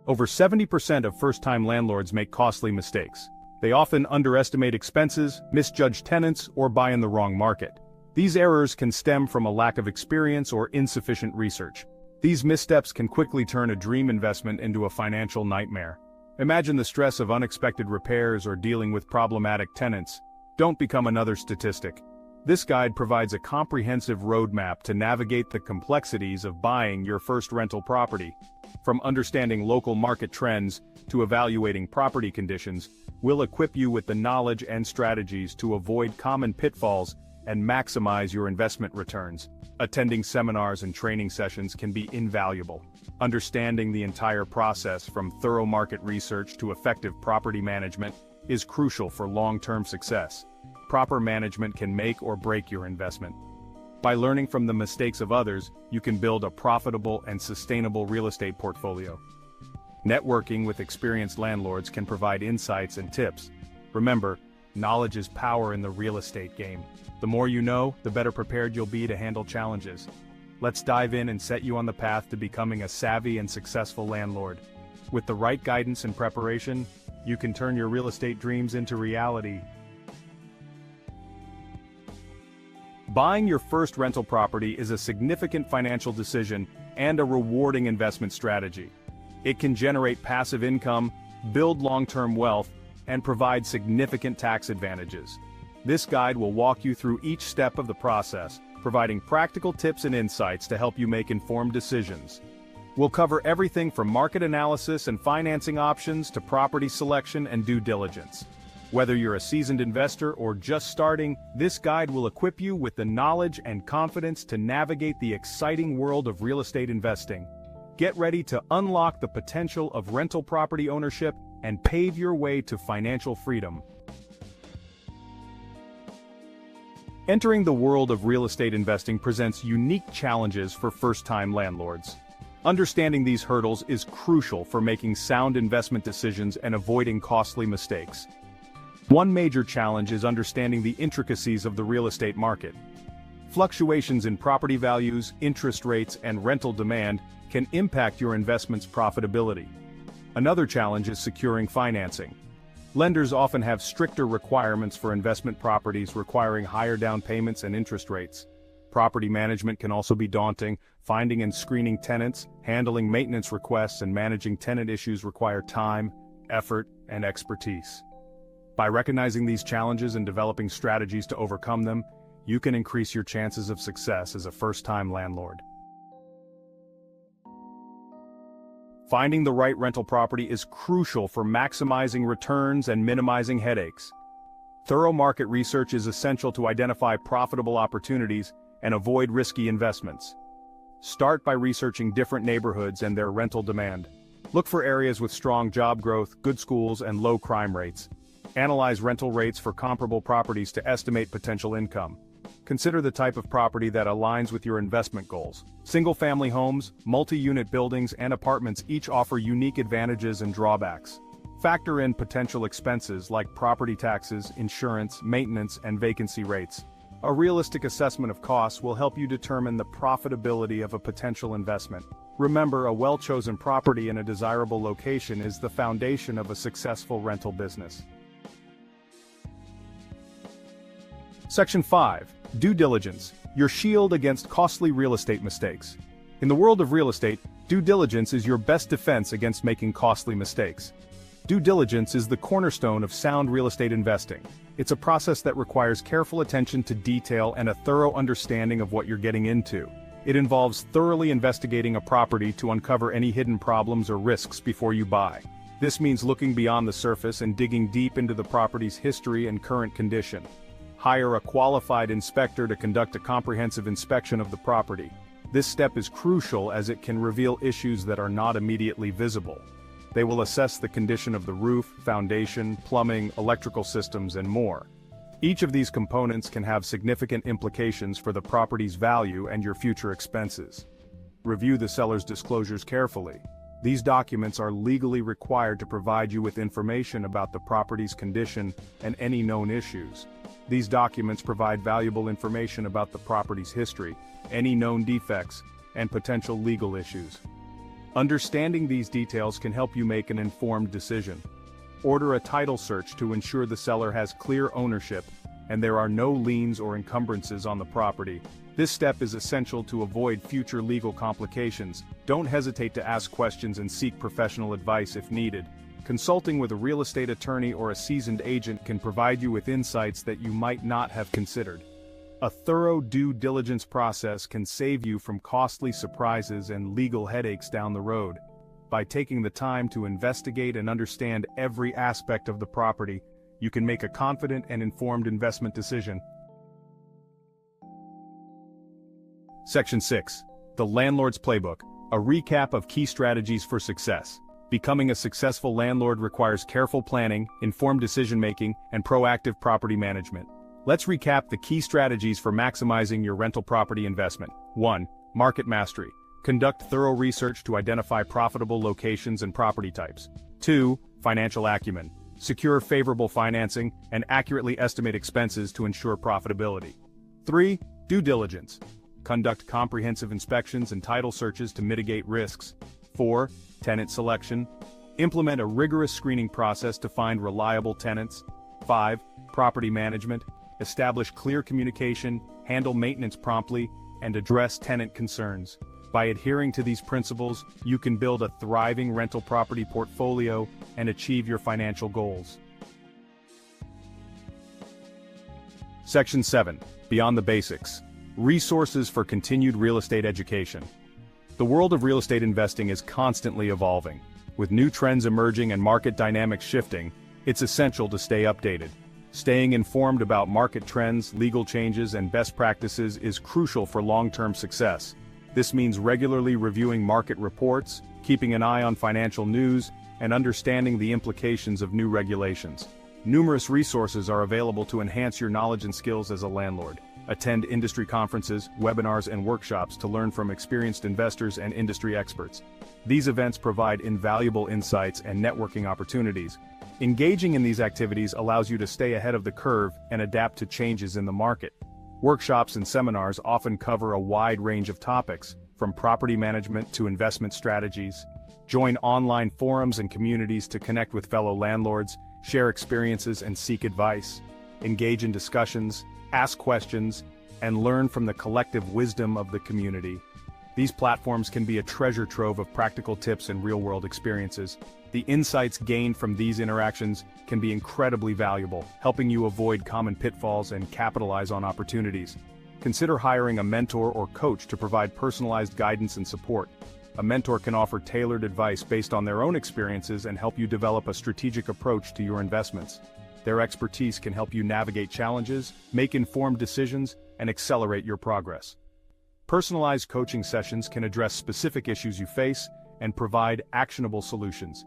Over 70% of first-time landlords make costly mistakes. They often underestimate expenses, misjudge tenants, or buy in the wrong market. These errors can stem from a lack of experience or insufficient research. These missteps can quickly turn a dream investment into a financial nightmare. Imagine the stress of unexpected repairs or dealing with problematic tenants. Don't become another statistic. This guide provides a comprehensive roadmap to navigate the complexities of buying your first rental property. From understanding local market trends to evaluating property conditions, we'll equip you with the knowledge and strategies to avoid common pitfalls and maximize your investment returns. Attending seminars and training sessions can be invaluable. Understanding the entire process from thorough market research to effective property management is crucial for long-term success. Proper management can make or break your investment. By learning from the mistakes of others, you can build a profitable and sustainable real estate portfolio. Networking with experienced landlords can provide insights and tips. Remember, knowledge is power in the real estate game. The more you know, the better prepared you'll be to handle challenges. Let's dive in and set you on the path to becoming a savvy and successful landlord. With the right guidance and preparation, you can turn your real estate dreams into reality. Buying your first rental property is a significant financial decision and a rewarding investment strategy. It can generate passive income, build long-term wealth, and provide significant tax advantages. This guide will walk you through each step of the process, providing practical tips and insights to help you make informed decisions. We'll cover everything from market analysis and financing options to property selection and due diligence. Whether you're a seasoned investor or just starting, this guide will equip you with the knowledge and confidence to navigate the exciting world of real estate investing. Get ready to unlock the potential of rental property ownership and pave your way to financial freedom. Entering the world of real estate investing presents unique challenges for first-time landlords. Understanding these hurdles is crucial for making sound investment decisions and avoiding costly mistakes. One major challenge is understanding the intricacies of the real estate market. Fluctuations in property values, interest rates, and rental demand can impact your investment's profitability. Another challenge is securing financing. Lenders often have stricter requirements for investment properties, requiring higher down payments and interest rates. Property management can also be daunting. Finding and screening tenants, handling maintenance requests, and managing tenant issues require time, effort, and expertise. By recognizing these challenges and developing strategies to overcome them, you can increase your chances of success as a first-time landlord. Finding the right rental property is crucial for maximizing returns and minimizing headaches. Thorough market research is essential to identify profitable opportunities and avoid risky investments. Start by researching different neighborhoods and their rental demand. Look for areas with strong job growth, good schools, and low crime rates. Analyze rental rates for comparable properties to estimate potential income. Consider the type of property that aligns with your investment goals. Single-family homes, multi-unit buildings, and apartments each offer unique advantages and drawbacks. Factor in potential expenses like property taxes, insurance, maintenance, and vacancy rates. A realistic assessment of costs will help you determine the profitability of a potential investment. Remember, a well-chosen property in a desirable location is the foundation of a successful rental business. Section 5. Due diligence, your shield against costly real estate mistakes. In the world of real estate, due diligence is your best defense against making costly mistakes. Due diligence is the cornerstone of sound real estate investing. It's a process that requires careful attention to detail and a thorough understanding of what you're getting into. It involves thoroughly investigating a property to uncover any hidden problems or risks before you buy. This means looking beyond the surface and digging deep into the property's history and current condition. Hire a qualified inspector to conduct a comprehensive inspection of the property. This step is crucial as it can reveal issues that are not immediately visible. They will assess the condition of the roof, foundation, plumbing, electrical systems, and more. Each of these components can have significant implications for the property's value and your future expenses. Review the seller's disclosures carefully. These documents are legally required to provide you with information about the property's condition and any known issues. These documents provide valuable information about the property's history, any known defects, and potential legal issues. Understanding these details can help you make an informed decision. Order a title search to ensure the seller has clear ownership and there are no liens or encumbrances on the property. This step is essential to avoid future legal complications. Don't hesitate to ask questions and seek professional advice if needed. Consulting with a real estate attorney or a seasoned agent can provide you with insights that you might not have considered. A thorough due diligence process can save you from costly surprises and legal headaches down the road. By taking the time to investigate and understand every aspect of the property, you can make a confident and informed investment decision. Section 6. The Landlord's Playbook, a recap of key strategies for success. Becoming a successful landlord requires careful planning, informed decision-making, and proactive property management. Let's recap the key strategies for maximizing your rental property investment. 1. Market mastery. Conduct thorough research to identify profitable locations and property types. 2. Financial acumen. Secure favorable financing and accurately estimate expenses to ensure profitability. 3. Due diligence. Conduct comprehensive inspections and title searches to mitigate risks. 4. Tenant selection. Implement a rigorous screening process to find reliable tenants. 5. Property management. Establish clear communication, handle maintenance promptly, and address tenant concerns. By adhering to these principles, you can build a thriving rental property portfolio and achieve your financial goals. Section 7. Beyond the basics. Resources for continued real estate education. The world of real estate investing is constantly evolving. With new trends emerging and market dynamics shifting, it's essential to stay updated. Staying informed about market trends, legal changes, and best practices is crucial for long-term success. This means regularly reviewing market reports, keeping an eye on financial news, and understanding the implications of new regulations. Numerous resources are available to enhance your knowledge and skills as a landlord. Attend industry conferences, webinars, and workshops to learn from experienced investors and industry experts. These events provide invaluable insights and networking opportunities. Engaging in these activities allows you to stay ahead of the curve and adapt to changes in the market. Workshops and seminars often cover a wide range of topics, from property management to investment strategies. Join online forums and communities to connect with fellow landlords, share experiences, and seek advice. Engage in discussions, ask questions, and learn from the collective wisdom of the community. These platforms can be a treasure trove of practical tips and real-world experiences. The insights gained from these interactions can be incredibly valuable, helping you avoid common pitfalls and capitalize on opportunities. Consider hiring a mentor or coach to provide personalized guidance and support. A mentor can offer tailored advice based on their own experiences and help you develop a strategic approach to your investments. Their expertise can help you navigate challenges, make informed decisions, and accelerate your progress. Personalized coaching sessions can address specific issues you face and provide actionable solutions.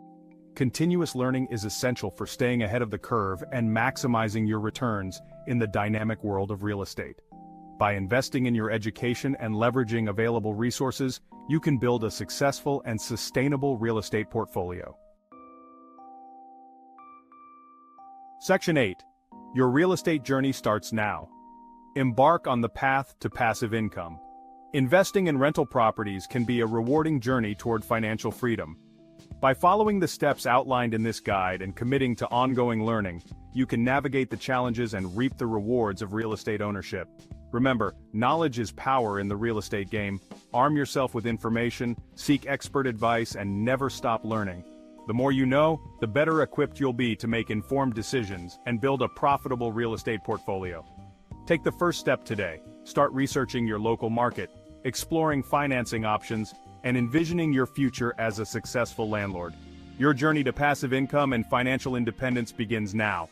Continuous learning is essential for staying ahead of the curve and maximizing your returns in the dynamic world of real estate. By investing in your education and leveraging available resources, you can build a successful and sustainable real estate portfolio. Section 8. Your real estate journey starts now. Embark on the path to passive income. Investing in rental properties can be a rewarding journey toward financial freedom. By following the steps outlined in this guide and committing to ongoing learning, you can navigate the challenges and reap the rewards of real estate ownership. Remember, knowledge is power in the real estate game. Arm yourself with information, seek expert advice, and never stop learning. The more you know, the better equipped you'll be to make informed decisions and build a profitable real estate portfolio. Take the first step today. Start researching your local market, exploring financing options, and envisioning your future as a successful landlord. Your journey to passive income and financial independence begins now.